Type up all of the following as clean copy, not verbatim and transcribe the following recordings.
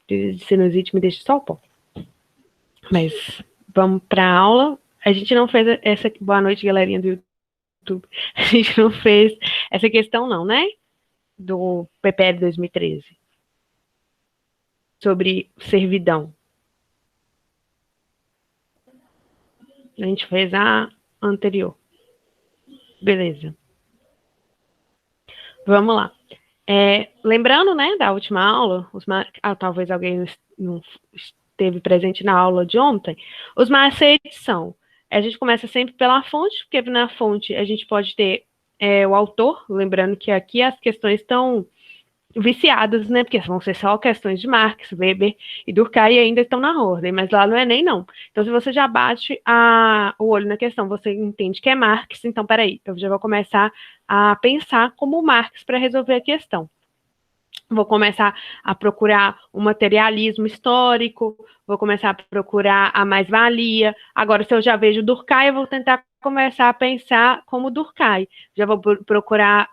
De sinusite me deixa só o pó. Mas vamos para a aula. A gente não fez essa... Boa noite, galerinha do YouTube. A gente não fez essa questão não, né? Do PPL 2013. Sobre servidão. A gente fez a anterior. Beleza. Vamos lá. Lembrando, né, da última aula, talvez alguém não esteve presente na aula de ontem, os macetes são, a gente começa sempre pela fonte, porque na fonte a gente pode ter o autor, lembrando que aqui as questões estão viciadas, né, porque vão ser só questões de Marx, Weber e Durkheim e ainda estão na ordem, mas lá não é nem não. Então, se você já bate o olho na questão, você entende que é Marx, então, peraí, eu já vou começar a pensar como Marx para resolver a questão. Vou começar a procurar o materialismo histórico, vou começar a procurar a mais-valia. Agora, se eu já vejo Durkheim, eu vou tentar começar a pensar como Durkheim. Já vou procurar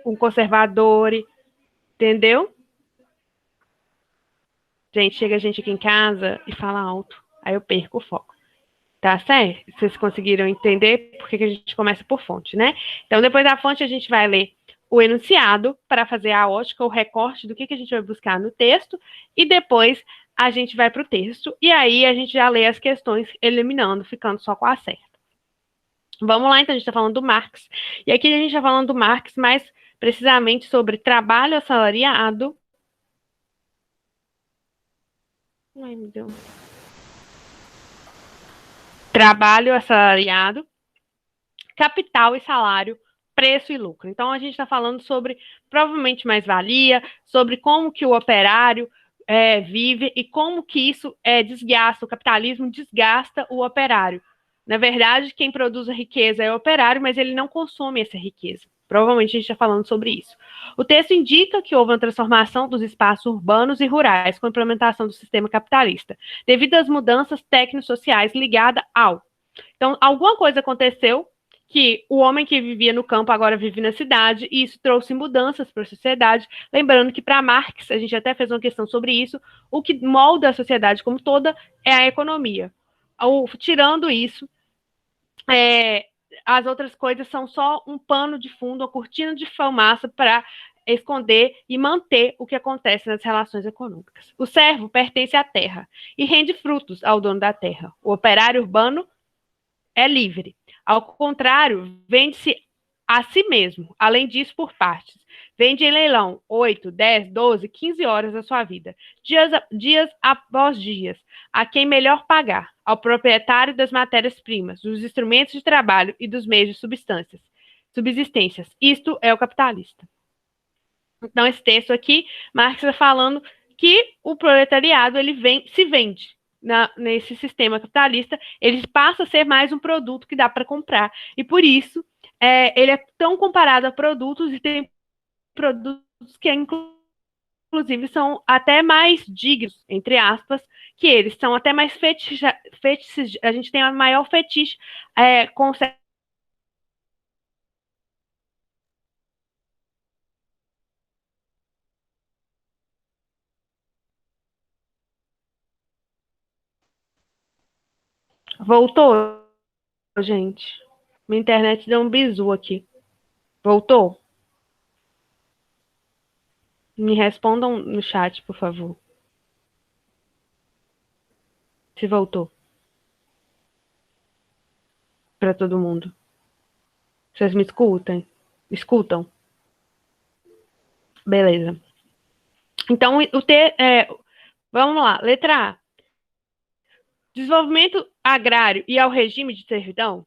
um conservador, entendeu? Gente, chega gente aqui em casa e fala alto, aí eu perco o foco. Tá certo? Vocês conseguiram entender por que a gente começa por fonte, né? Então, depois da fonte, a gente vai ler o enunciado para fazer a ótica, o recorte do que a gente vai buscar no texto, e depois a gente vai para o texto, e aí a gente já lê as questões eliminando, ficando só com a certa. Vamos lá, então, a gente está falando do Marx. E aqui a gente está falando do Marx mais precisamente sobre trabalho assalariado. Ai, meu Deus. Trabalho assalariado, capital e salário, preço e lucro. Então, a gente está falando sobre, provavelmente, mais-valia, sobre como que o operário vive e como que isso desgasta, o capitalismo desgasta o operário. Na verdade, quem produz a riqueza é o operário, mas ele não consome essa riqueza. Provavelmente a gente está falando sobre isso. O texto indica que houve uma transformação dos espaços urbanos e rurais com a implementação do sistema capitalista, devido às mudanças tecno-sociais ligadas ao. Então, alguma coisa aconteceu que o homem que vivia no campo agora vive na cidade, e isso trouxe mudanças para a sociedade. Lembrando que, para Marx, a gente até fez uma questão sobre isso, o que molda a sociedade como toda é a economia. Tirando isso, as outras coisas são só um pano de fundo, uma cortina de fumaça para esconder e manter o que acontece nas relações econômicas. O servo pertence à terra e rende frutos ao dono da terra. O operário urbano é livre. Ao contrário, vende-se a si mesmo, além disso, por partes. Vende em leilão 8, 10, 12, 15 horas da sua vida, dias após dias, a quem melhor pagar, ao proprietário das matérias-primas, dos instrumentos de trabalho e dos meios de subsistências. Isto é o capitalista. Então, esse texto aqui, Marx está falando que o proletariado se vende nesse sistema capitalista, ele passa a ser mais um produto que dá para comprar. E por isso, ele é tão comparado a produtos, e tem produtos que, inclusive, são até mais dignos, entre aspas, que eles são até mais fetiches. A gente tem a maior fetiche com Voltou, gente. Minha internet deu um bizu aqui. Voltou? Me respondam no chat, por favor. Se voltou. Para todo mundo. Vocês me escutam? Escutam? Beleza. Então, vamos lá. Letra A. Desenvolvimento agrário e ao regime de servidão?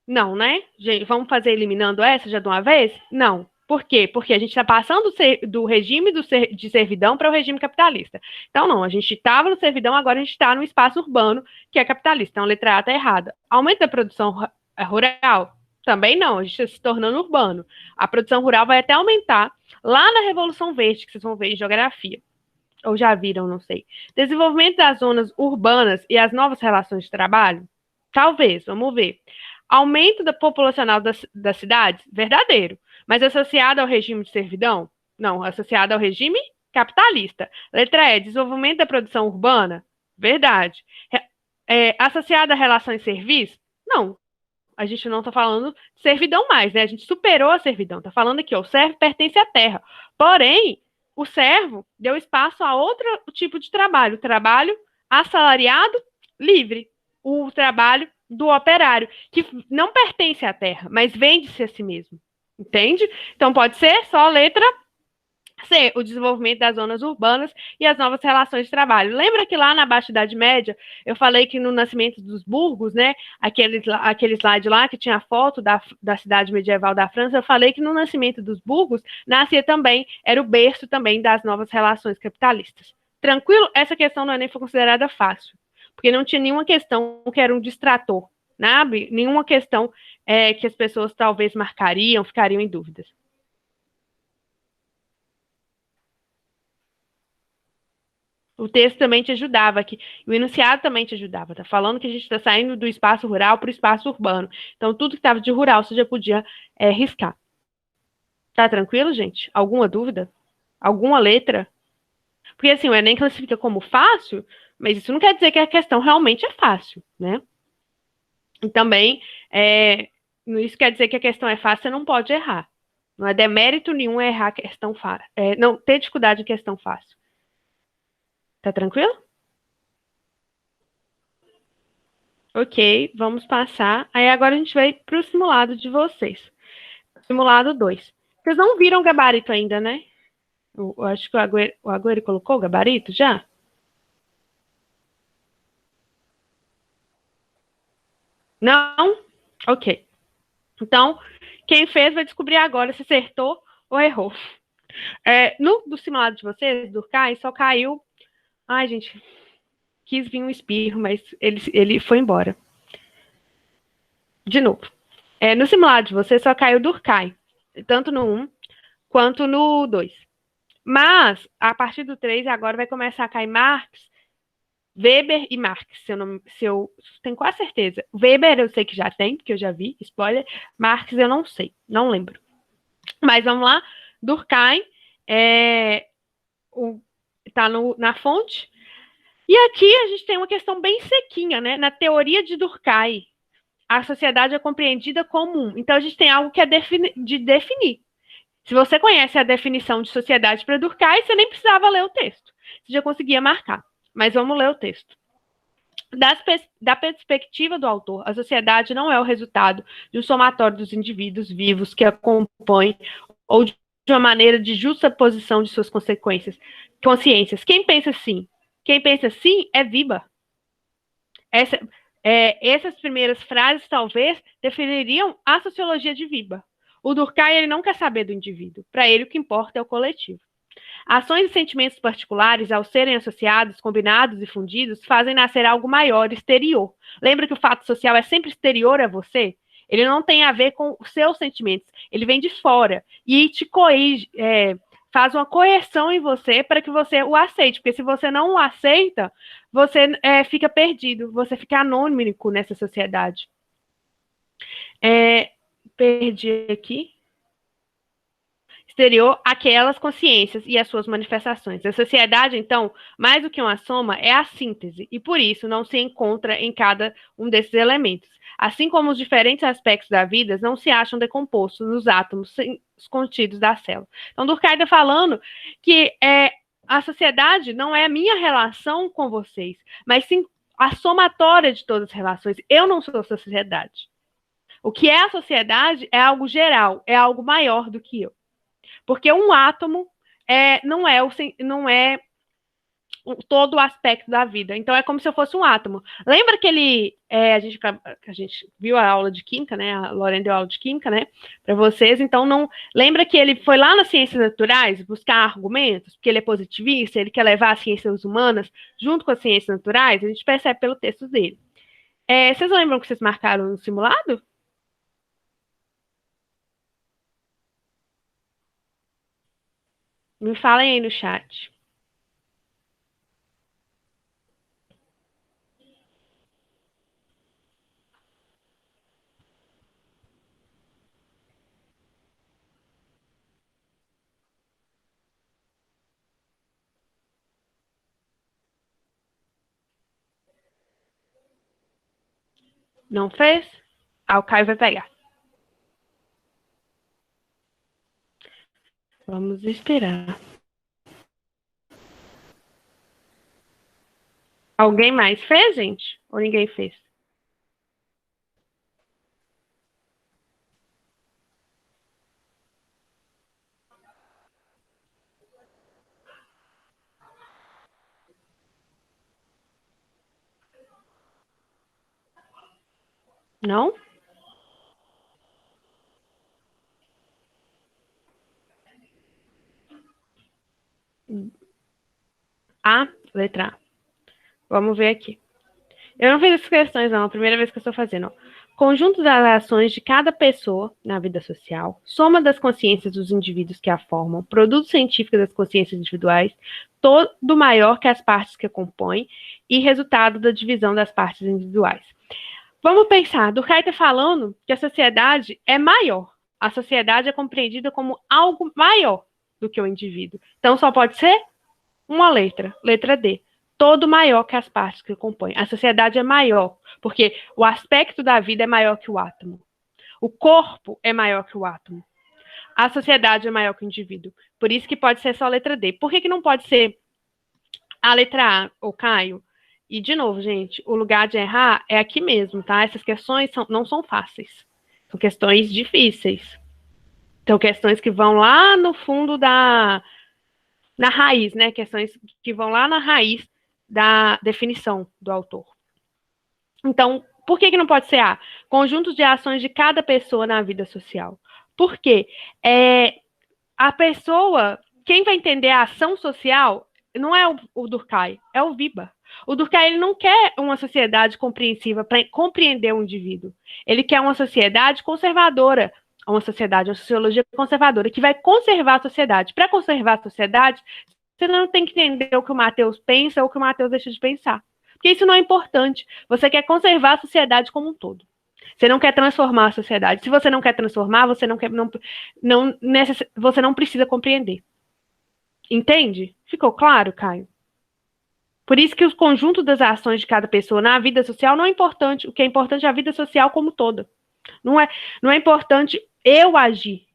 Não, né? Gente, vamos fazer eliminando essa já de uma vez? Não. Por quê? Porque a gente está passando do regime de servidão para o regime capitalista. Então, não, a gente estava no servidão, agora a gente está no espaço urbano, que é capitalista. Então, a letra A está errada. Aumento da produção rural? Também não, a gente está se tornando urbano. A produção rural vai até aumentar lá na Revolução Verde, que vocês vão ver em geografia. Ou já viram, não sei. Desenvolvimento das zonas urbanas e as novas relações de trabalho? Talvez, vamos ver. Aumento da populacional das cidades? Verdadeiro. Mas associado ao regime de servidão? Não, associado ao regime capitalista. Letra E, desenvolvimento da produção urbana? Verdade. Associada à relação em serviço? Não. A gente não está falando de servidão mais, né? A gente superou a servidão. Está falando aqui, ó, o servo pertence à terra. Porém, o servo deu espaço a outro tipo de trabalho, o trabalho assalariado livre, o trabalho do operário, que não pertence à terra, mas vende-se a si mesmo. Entende? Então pode ser só a letra C, o desenvolvimento das zonas urbanas e as novas relações de trabalho. Lembra que lá na Baixa Idade Média eu falei que no nascimento dos burgos, né, aquele slide lá que tinha a foto da cidade medieval da França, eu falei que no nascimento dos burgos nascia também, era o berço também das novas relações capitalistas. Tranquilo? Essa questão não é nem foi considerada fácil, porque não tinha nenhuma questão que era um distrator, sabe? Nenhuma questão que as pessoas talvez marcariam, ficariam em dúvidas. O texto também te ajudava aqui. O enunciado também te ajudava. Tá falando que a gente está saindo do espaço rural para o espaço urbano. Então, tudo que estava de rural você já podia riscar. Tá tranquilo, gente? Alguma dúvida? Alguma letra? Porque assim, o Enem classifica como fácil, mas isso não quer dizer que a questão realmente é fácil, né? E também, isso quer dizer que a questão é fácil, você não pode errar. Não é demérito nenhum errar a questão fácil. Não ter dificuldade em questão fácil. Tá tranquilo? Ok, vamos passar. Aí agora a gente vai para o simulado de vocês. Simulado 2. Vocês não viram o gabarito ainda, né? Eu acho que o Agüero colocou o gabarito já? Não? Ok. Então, quem fez vai descobrir agora se acertou ou errou. No do simulado de vocês, do Kai, só caiu. Ai, gente, quis vir um espirro, mas ele foi embora. De novo. No simulado de vocês só caiu Durkheim, tanto no 1 quanto no 2. Mas, a partir do 3, agora vai começar a cair Marx, Weber e Marx, se eu tenho quase certeza. Weber eu sei que já tem, porque eu já vi, spoiler. Marx eu não sei, não lembro. Mas vamos lá, Durkheim tá na fonte. E aqui a gente tem uma questão bem sequinha, né? Na teoria de Durkheim, a sociedade é compreendida como um. Então a gente tem algo que é de definir. Se você conhece a definição de sociedade para Durkheim, você nem precisava ler o texto. Você já conseguia marcar. Mas vamos ler o texto. Da perspectiva do autor, a sociedade não é o resultado de um somatório dos indivíduos vivos que a compõem ou de uma maneira de justa posição de suas consciências. Quem pensa assim? Quem pensa assim é Viba. Essas primeiras frases, talvez, definiriam a sociologia de Viba. O Durkheim ele não quer saber do indivíduo. Para ele, o que importa é o coletivo. Ações e sentimentos particulares, ao serem associados, combinados e fundidos, fazem nascer algo maior, exterior. Lembra que o fato social é sempre exterior a você? Ele não tem a ver com os seus sentimentos. Ele vem de fora e te corrige, faz uma correção em você para que você o aceite. Porque se você não o aceita, você fica perdido, você fica anônimo nessa sociedade. Perdi aqui. Exterior aquelas consciências e as suas manifestações. A sociedade, então, mais do que uma soma, é a síntese, e por isso não se encontra em cada um desses elementos. Assim como os diferentes aspectos da vida não se acham decompostos nos átomos contidos da célula. Então, Durkheim está falando que a sociedade não é a minha relação com vocês, mas sim a somatória de todas as relações. Eu não sou a sociedade. O que é a sociedade é algo geral, é algo maior do que eu. Porque um átomo não é todo o aspecto da vida. Então é como se eu fosse um átomo. Lembra que a gente viu a aula de química, né? A Lorena deu aula de química, né? Para vocês. Então não lembra que ele foi lá nas ciências naturais buscar argumentos, porque ele é positivista, ele quer levar as ciências humanas junto com as ciências naturais. A gente percebe pelo texto dele. Vocês lembram que vocês marcaram no simulado? Me falem aí no chat. Não fez? O Caio vai pegar. Vamos esperar. Alguém mais fez, gente? Ou ninguém fez? Não? Letra A. Vamos ver aqui. Eu não fiz essas questões, não. É a primeira vez que eu estou fazendo. Ó. Conjunto das ações de cada pessoa na vida social, soma das consciências dos indivíduos que a formam, produto científico das consciências individuais, todo maior que as partes que a compõem e resultado da divisão das partes individuais. Vamos pensar, Durkheim está falando que a sociedade é maior. A sociedade é compreendida como algo maior do que o indivíduo. Então, só pode ser uma letra D. Todo maior que as partes que compõem. A sociedade é maior, porque o aspecto da vida é maior que o átomo. O corpo é maior que o átomo. A sociedade é maior que o indivíduo. Por isso que pode ser só a letra D. Por que não pode ser a letra A, ô Caio? E, de novo, gente, o lugar de errar é aqui mesmo, tá? Essas questões não são fáceis. São questões difíceis. São questões que vão lá no fundo na raiz, né? Questões que vão lá na raiz da definição do autor. Então, por que não pode ser A? Conjuntos de ações de cada pessoa na vida social. Por quê? A pessoa, quem vai entender a ação social, não é o Durkheim, é o Viba. O Durkheim ele não quer uma sociedade compreensiva para compreender o indivíduo. Ele quer uma sociedade conservadora, uma sociologia conservadora, que vai conservar a sociedade. Para conservar a sociedade, você não tem que entender o que o Mateus pensa ou o que o Mateus deixa de pensar. Porque isso não é importante. Você quer conservar a sociedade como um todo. Você não quer transformar a sociedade. Se você não quer transformar, você você não precisa compreender. Entende? Ficou claro, Caio? Por isso que o conjunto das ações de cada pessoa na vida social não é importante. O que é importante é a vida social como toda. Não é importante eu agir.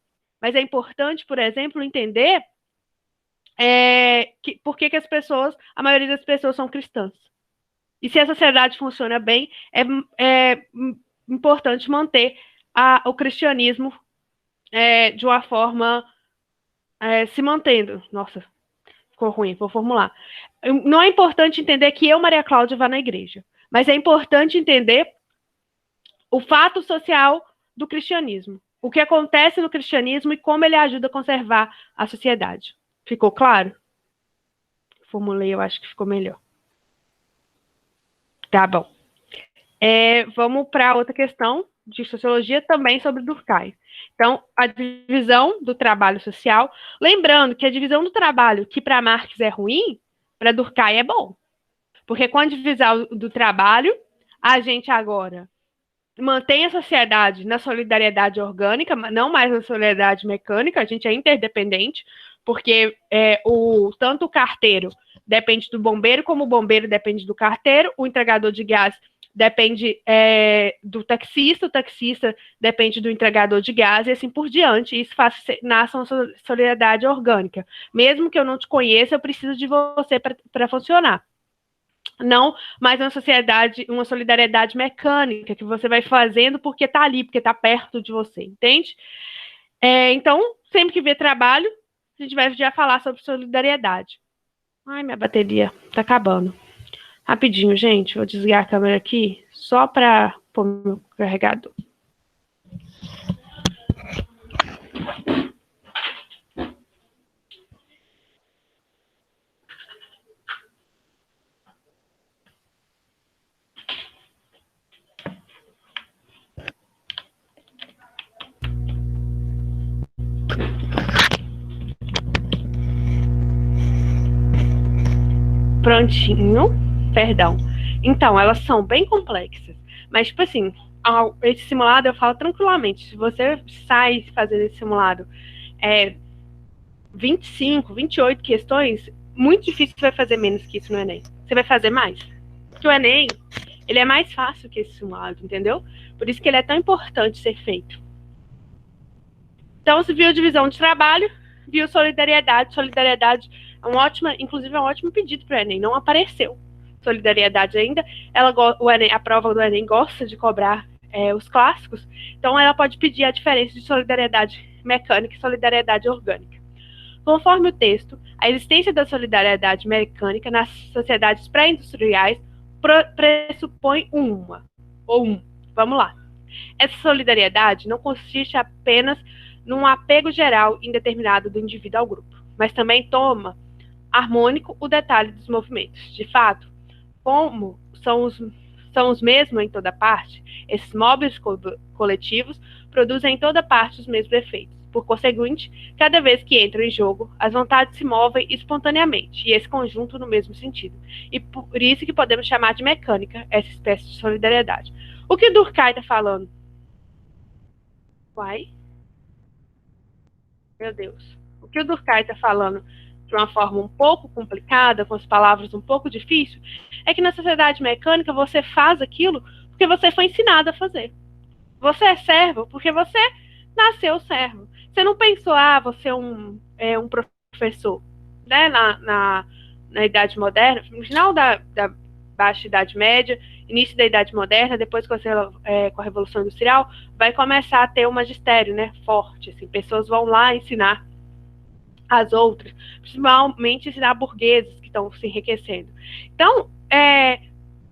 Mas é importante, por exemplo, entender por que a maioria das pessoas são cristãs. E se a sociedade funciona bem, é importante manter o cristianismo de uma forma se mantendo. Nossa, ficou ruim, vou formular. Não é importante entender que eu, Maria Cláudia, vá na igreja, mas é importante entender o fato social do cristianismo, o que acontece no cristianismo e como ele ajuda a conservar a sociedade. Ficou claro? Formulei, eu acho que ficou melhor. Tá bom. Vamos para outra questão de sociologia também sobre Durkheim. Então, a divisão do trabalho social. Lembrando que a divisão do trabalho, que para Marx é ruim, para Durkheim é bom. Porque com a divisão do trabalho, a gente agora mantém a sociedade na solidariedade orgânica, não mais na solidariedade mecânica, a gente é interdependente, porque tanto o carteiro depende do bombeiro, como o bombeiro depende do carteiro, o entregador de gás depende do taxista, o taxista depende do entregador de gás, e assim por diante. Isso nasce uma solidariedade orgânica. Mesmo que eu não te conheça, eu preciso de você para funcionar. Não mais uma solidariedade mecânica, que você vai fazendo porque está ali, porque está perto de você, entende? Então, sempre que vê trabalho, a gente vai já falar sobre solidariedade. Ai, minha bateria tá acabando. Rapidinho, gente, vou desligar a câmera aqui, só para pôr meu carregador. Prontinho, perdão. Então, elas são bem complexas, mas, tipo assim, esse simulado eu falo tranquilamente. Se você sai fazendo esse simulado 25, 28 questões, muito difícil você vai fazer menos que isso no Enem. Você vai fazer mais. Porque o Enem, Ele é mais fácil que esse simulado, entendeu? Por isso que ele é tão importante ser feito. Então, se viu divisão de trabalho, viu solidariedade. Solidariedade é um ótimo, inclusive é um ótimo pedido para o Enem. Não apareceu solidariedade ainda. A prova do Enem gosta de cobrar os clássicos, então ela pode pedir a diferença de solidariedade mecânica e solidariedade orgânica. Conforme o texto, a existência da solidariedade mecânica nas sociedades pré-industriais pressupõe vamos lá. Essa solidariedade não consiste apenas num apego geral indeterminado do indivíduo ao grupo, mas também toma harmônico o detalhe dos movimentos. De fato, como são os mesmos em toda parte, esses móveis coletivos produzem em toda parte os mesmos efeitos. Por conseguinte, cada vez que entram em jogo, as vontades se movem espontaneamente, e esse conjunto no mesmo sentido. E por isso que podemos chamar de mecânica essa espécie de solidariedade. O que Durkheim está falando? Uai? Meu Deus. O que o Durkheim está falando de uma forma um pouco complicada, com as palavras um pouco difíceis, é que na sociedade mecânica você faz aquilo porque você foi ensinado a fazer. Você é servo porque você nasceu servo. Você não pensou, você é um professor. Né? Na Idade Moderna, no final da Baixa Idade Média, início da Idade Moderna, depois com a Revolução Industrial, vai começar a ter um magistério, né, forte. Assim, pessoas vão lá ensinar as outras, principalmente ensinar burgueses que estão se enriquecendo. Então,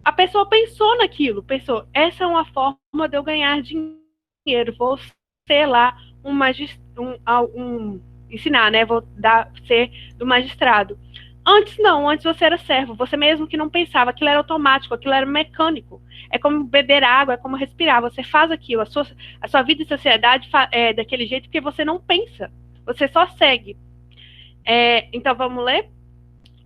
a pessoa pensou naquilo, pensou, essa é uma forma de eu ganhar dinheiro, vou ser lá ensinar, né, vou ser do magistrado. Antes não, antes você era servo, você mesmo que não pensava, aquilo era automático, aquilo era mecânico. É como beber água, é como respirar, você faz aquilo, a sua vida em sociedade é daquele jeito porque você não pensa, você só segue. Então vamos ler?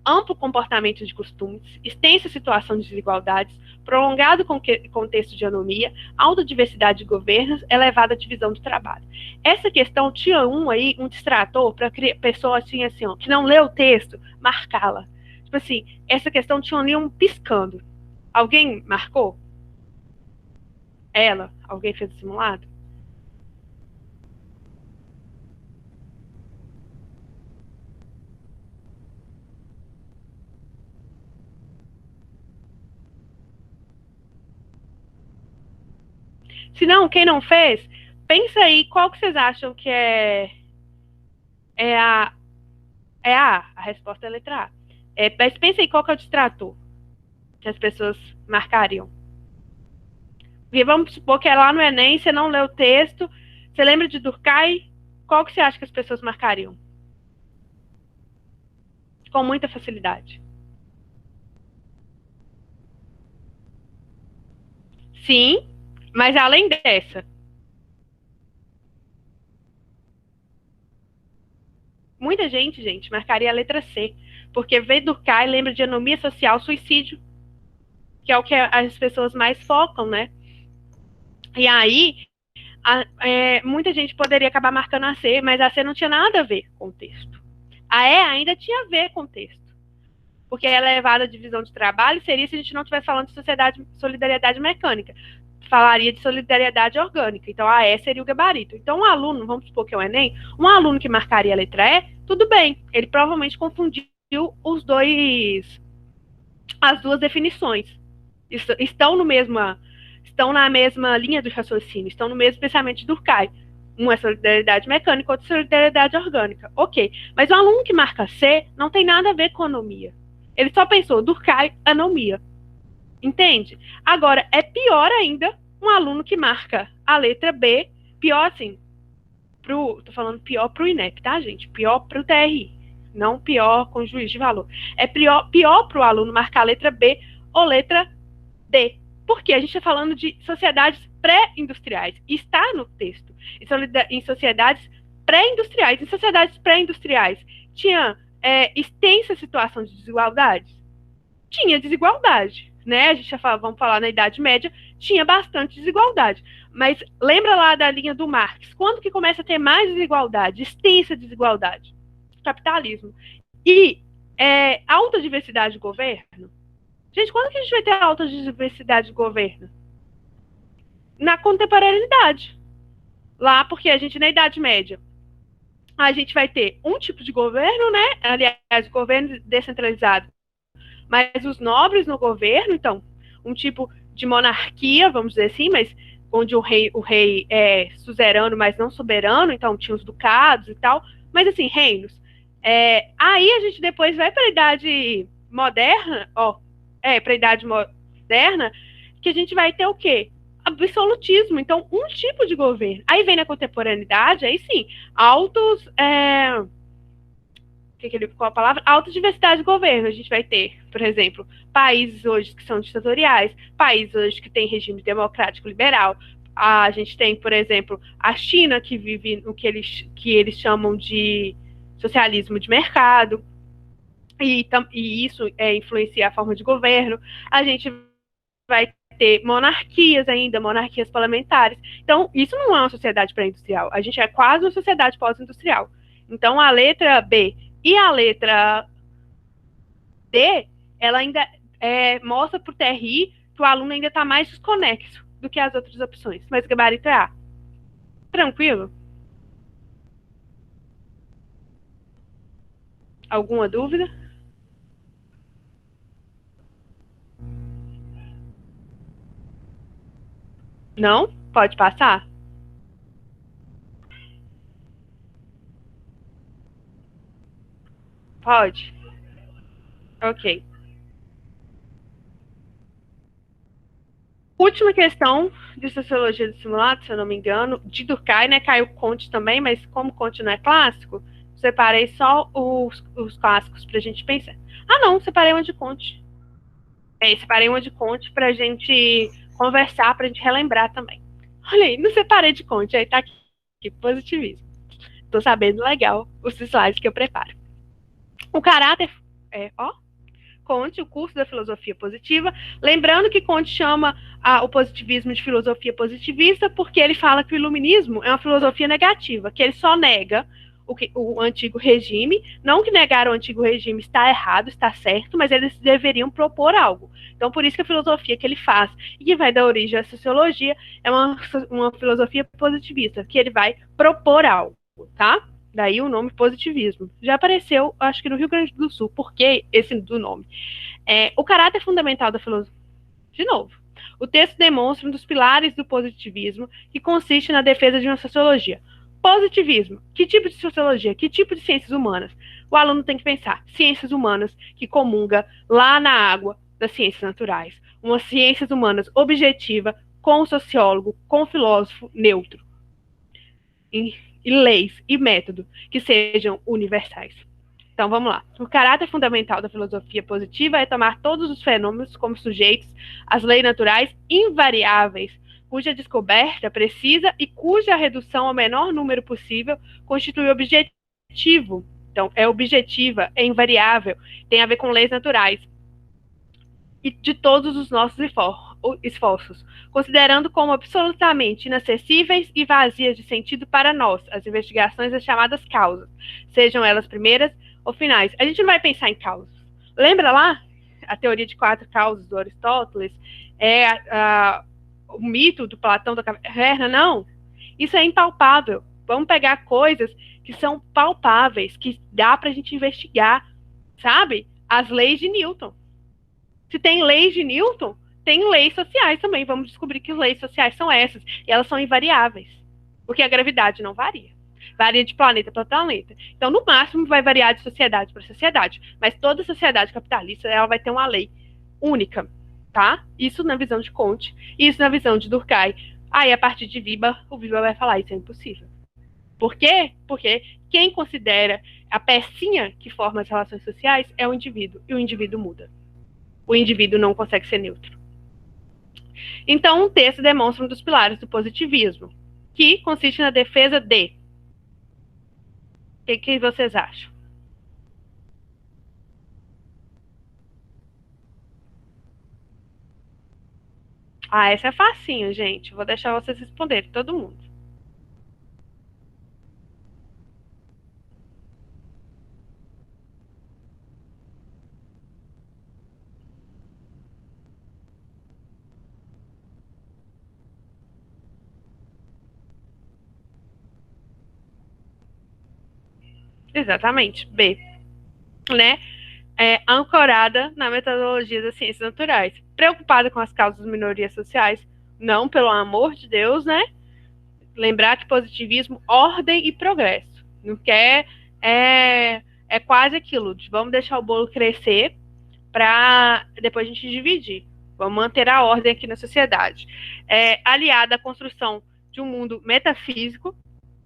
Amplo comportamento de costumes, extensa situação de desigualdades, prolongado contexto de anomia, alta diversidade de governos, elevada divisão do trabalho. Essa questão tinha um distrator para pessoa assim, ó, que não lê o texto, marcá-la. Tipo assim, essa questão tinha ali um piscando. Alguém marcou? Ela? Alguém fez o simulado? Se não, quem não fez, pensa aí qual que vocês acham que é a A resposta é a letra A. Mas pensa aí qual que é o distrator que as pessoas marcariam. E vamos supor que é lá no Enem, você não leu o texto, você lembra de Durkheim, qual que você acha que as pessoas marcariam? Com muita facilidade. Sim, mas além dessa, muita gente, marcaria a letra C, porque vê Durkheim, lembra de anomia social, suicídio, que é o que as pessoas mais focam, né? E aí, muita gente poderia acabar marcando a C, mas a C não tinha nada a ver com o texto. A E ainda tinha a ver com o texto. Porque a elevada divisão de trabalho seria se a gente não estivesse falando de solidariedade mecânica. Falaria de solidariedade orgânica. Então, a E seria o gabarito. Então, um aluno, vamos supor que é o Enem, um aluno que marcaria a letra E, tudo bem. Ele provavelmente confundiu as duas definições. Estão na mesma linha do raciocínio, estão no mesmo pensamento de Durkheim. Um é solidariedade mecânica, outro é solidariedade orgânica. Ok. Mas o aluno que marca C não tem nada a ver com anomia. Ele só pensou, Durkheim, anomia. Entende? Agora, é pior ainda um aluno que marca a letra B, pior assim, tô falando pior pro INEP, tá, gente? Pior pro TRI, não pior com juízo de valor. É pior pro aluno marcar a letra B ou letra D. Porque a gente está falando de sociedades pré-industriais. Está no texto. Em sociedades pré-industriais. Em sociedades pré-industriais, tinha extensa situação de desigualdade? Tinha desigualdade. Né? A gente já vamos falar na Idade Média, tinha bastante desigualdade. Mas lembra lá da linha do Marx. Quando que começa a ter mais desigualdade? Extensa desigualdade. Capitalismo. E alta diversidade de governo. Gente, quando que a gente vai ter alta diversidade de governo? Na contemporaneidade. Lá, porque a gente, na Idade Média, a gente vai ter um tipo de governo, né? Aliás, governo descentralizado. Mas os nobres no governo, então, um tipo de monarquia, vamos dizer assim, mas onde o rei é suzerano, mas não soberano, então tinha os ducados e tal, mas assim, reinos. Aí a gente depois vai para a idade moderna, para a idade moderna, que a gente vai ter o quê? Absolutismo, então um tipo de governo. Aí vem na contemporaneidade, aí sim, altos que ele ficou a palavra, alta diversidade de governo. A gente vai ter, por exemplo, países hoje que são ditatoriais, países hoje que têm regime democrático liberal. A gente tem, por exemplo, a China, que vive no que eles chamam de socialismo de mercado, e isso influencia a forma de governo. A gente vai ter monarquias ainda, monarquias parlamentares. Então, isso não é uma sociedade pré-industrial. A gente é quase uma sociedade pós-industrial. Então, a letra B e a letra D, ela ainda mostra para o TRI que o aluno ainda está mais desconexo do que as outras opções. Mas o gabarito é A. Tranquilo? Alguma dúvida? Não? Pode passar? Pode? Ok. Última questão de sociologia do simulado, se eu não me engano, de Durkheim, né? Caiu Conte também, mas como Conte não é clássico, separei só os clássicos para a gente pensar. Ah, não, separei uma de Conte. Separei uma de Conte para a gente conversar, para a gente relembrar também. Olha aí, não separei de Conte, aí tá aqui positivismo. Tô sabendo legal os slides que eu preparo. O caráter Conte, o curso da filosofia positiva. Lembrando que Conte chama o positivismo de filosofia positivista porque ele fala que o iluminismo é uma filosofia negativa, que ele só nega o antigo regime. Não que negar o antigo regime está errado, está certo, mas eles deveriam propor algo. Então, por isso que a filosofia que ele faz e que vai dar origem à sociologia é uma filosofia positivista, que ele vai propor algo, tá? Daí o nome positivismo. Já apareceu, acho que no Rio Grande do Sul. Por que esse do nome? O caráter fundamental da filosofia. De novo. O texto demonstra um dos pilares do positivismo, que consiste na defesa de uma sociologia. Positivismo. Que tipo de sociologia? Que tipo de ciências humanas? O aluno tem que pensar. Ciências humanas que comunga lá na água das ciências naturais. Uma ciências humanas objetiva, com o sociólogo, com o filósofo neutro. E leis e método que sejam universais. Então vamos lá. O caráter fundamental da filosofia positiva é tomar todos os fenômenos como sujeitos às leis naturais invariáveis, cuja descoberta precisa e cuja redução ao menor número possível constitui objetivo. Então, é objetiva, é invariável, tem a ver com leis naturais e de todos os nossos esforços, considerando como absolutamente inacessíveis e vazias de sentido para nós as investigações das chamadas causas, sejam elas primeiras ou finais. A gente não vai pensar em causas. Lembra lá a teoria de 4 causas do Aristóteles? O mito do Platão da caverna? Não. Isso é impalpável. Vamos pegar coisas que são palpáveis, que dá para a gente investigar, sabe? As leis de Newton. Se tem leis de Newton, tem leis sociais também. Vamos descobrir que leis sociais são essas. E elas são invariáveis. Porque a gravidade não varia. Varia de planeta para planeta. Então, no máximo, vai variar de sociedade para sociedade. Mas toda sociedade capitalista ela vai ter uma lei única. Tá? Isso na visão de Comte. Isso na visão de Durkheim. Aí, a partir de Weber, o Weber vai falar isso é impossível. Por quê? Porque quem considera a pecinha que forma as relações sociais é o indivíduo. E o indivíduo muda. O indivíduo não consegue ser neutro. Então, um texto demonstra um dos pilares do positivismo, que consiste na defesa de. O que vocês acham? Ah, essa é facinho, gente. Vou deixar vocês responderem, todo mundo. Exatamente. B, né? Ancorada na metodologia das ciências naturais. Preocupada com as causas das minorias sociais? Não, pelo amor de Deus, né? Lembrar que positivismo, ordem e progresso. Não quer... É quase aquilo de vamos deixar o bolo crescer para depois a gente dividir. Vamos manter a ordem aqui na sociedade. Aliada à construção de um mundo metafísico.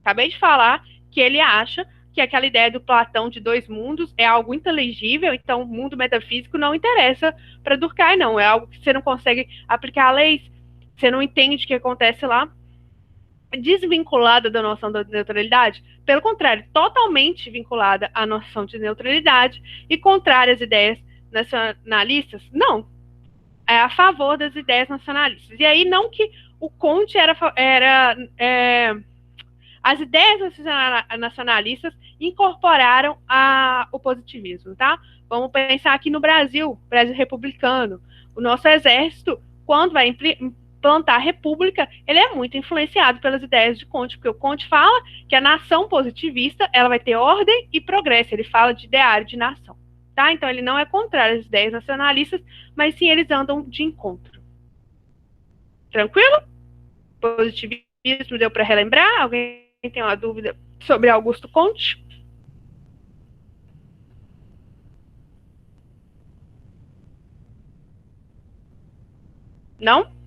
Acabei de falar que ele acha que aquela ideia do Platão de dois mundos é algo inteligível, então o mundo metafísico não interessa para Durkheim, não. É algo que você não consegue aplicar leis, você não entende o que acontece lá. Desvinculada da noção da neutralidade, pelo contrário, totalmente vinculada à noção de neutralidade e contrária às ideias nacionalistas, não. É a favor das ideias nacionalistas. E aí, não que o Comte as ideias nacionalistas incorporaram o positivismo, tá? Vamos pensar aqui no Brasil republicano. O nosso exército, quando vai implantar a república, ele é muito influenciado pelas ideias de Comte, porque o Comte fala que a nação positivista ela vai ter ordem e progresso. Ele fala de ideário de nação, tá? Então ele não é contrário às ideias nacionalistas, mas sim eles andam de encontro. Tranquilo? Positivismo deu para relembrar? Alguém tem uma dúvida sobre Augusto Comte? Não?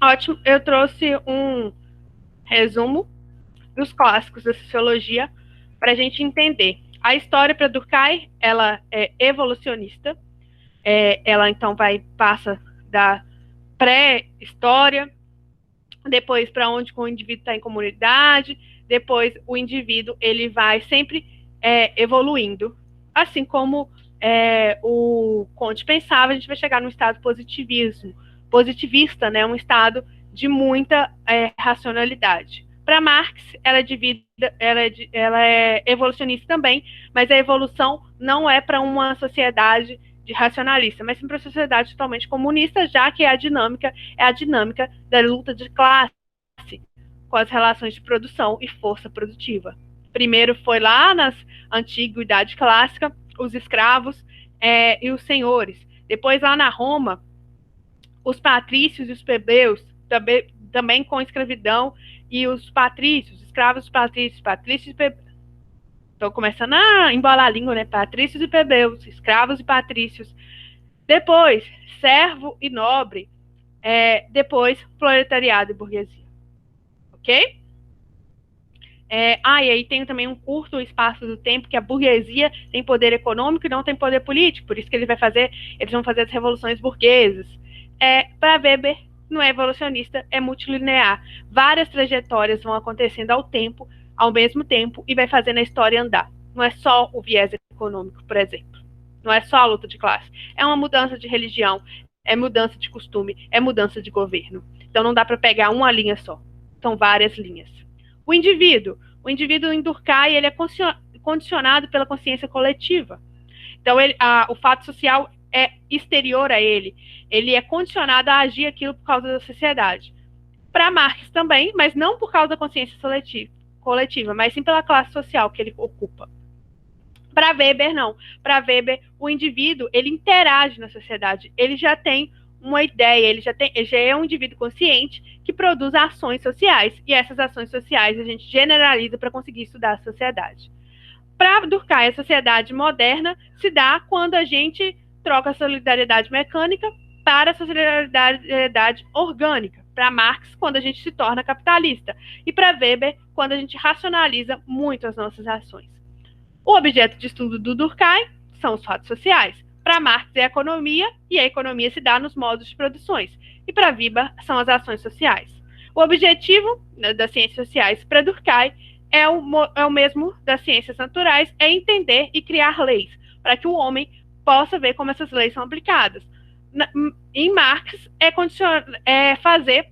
Ótimo, eu trouxe um resumo dos clássicos da sociologia para a gente entender. A história para Durkheim, ela é evolucionista, ela então passa da pré-história, depois para onde o indivíduo está em comunidade, depois o indivíduo ele vai sempre evoluindo, assim como o Comte pensava, a gente vai chegar num estado positivista, né, um estado de muita racionalidade. Para Marx, ela é evolucionista também, mas a evolução não é para uma sociedade de racionalista, mas sim para uma sociedade totalmente comunista, já que a dinâmica da luta de classe com as relações de produção e força produtiva. Primeiro foi lá na antiguidade clássica, os escravos e os senhores. Depois lá na Roma, os patrícios e os plebeus, também com escravidão, e os patrícios, escravos, patrícios e plebeus. Estou começando a embolar a língua, né? Patrícios e plebeus, escravos e patrícios. Depois, servo e nobre. Depois, proletariado e burguesia. Ok? E aí tem também um curto espaço do tempo que a burguesia tem poder econômico e não tem poder político, por isso que eles vão fazer as revoluções burguesas. Para Weber, não é evolucionista, é multilinear. Várias trajetórias vão acontecendo ao mesmo tempo, e vai fazendo a história andar. Não é só o viés econômico, por exemplo. Não é só a luta de classe. É uma mudança de religião, é mudança de costume, é mudança de governo. Então não dá para pegar uma linha só. São várias linhas. O indivíduo em Durkheim, ele é condicionado pela consciência coletiva. Então o fato social é exterior a ele. Ele é condicionado a agir aquilo por causa da sociedade. Para Marx também, mas não por causa da consciência coletiva, mas sim pela classe social que ele ocupa. Para Weber, não. Para Weber, o indivíduo, ele interage na sociedade. Ele já tem uma ideia, ele já é um indivíduo consciente que produz ações sociais. E essas ações sociais a gente generaliza para conseguir estudar a sociedade. Para Durkheim, a sociedade moderna se dá quando a gente troca a solidariedade mecânica para a solidariedade orgânica. Para Marx, quando a gente se torna capitalista. E para Weber, quando a gente racionaliza muito as nossas ações. O objeto de estudo do Durkheim são os fatos sociais. Para Marx é a economia, e a economia se dá nos modos de produções. E para Weber são as ações sociais. O objetivo das ciências sociais para Durkheim é o mesmo das ciências naturais, é entender e criar leis, para que o homem possa ver como essas leis são aplicadas. Em Marx, é fazer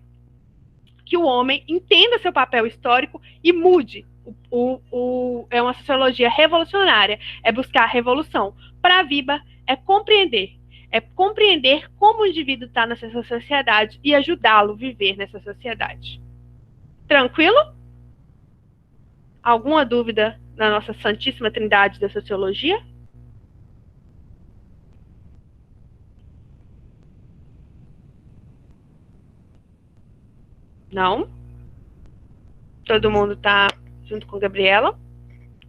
que o homem entenda seu papel histórico e mude. É uma sociologia revolucionária, é buscar a revolução. Para Weber, é compreender como o indivíduo está nessa sociedade e ajudá-lo a viver nessa sociedade. Tranquilo? Alguma dúvida na nossa santíssima trindade da sociologia? Não? Todo mundo está junto com Gabriela?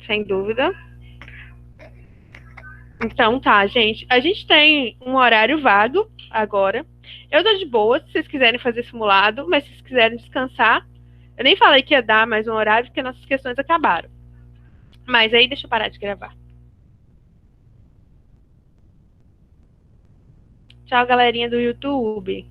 Sem dúvida. Então tá, gente. A gente tem um horário vago agora. Eu tô de boa se vocês quiserem fazer simulado, mas se vocês quiserem descansar, eu nem falei que ia dar mais um horário porque nossas questões acabaram. Mas aí deixa eu parar de gravar. Tchau, galerinha do YouTube.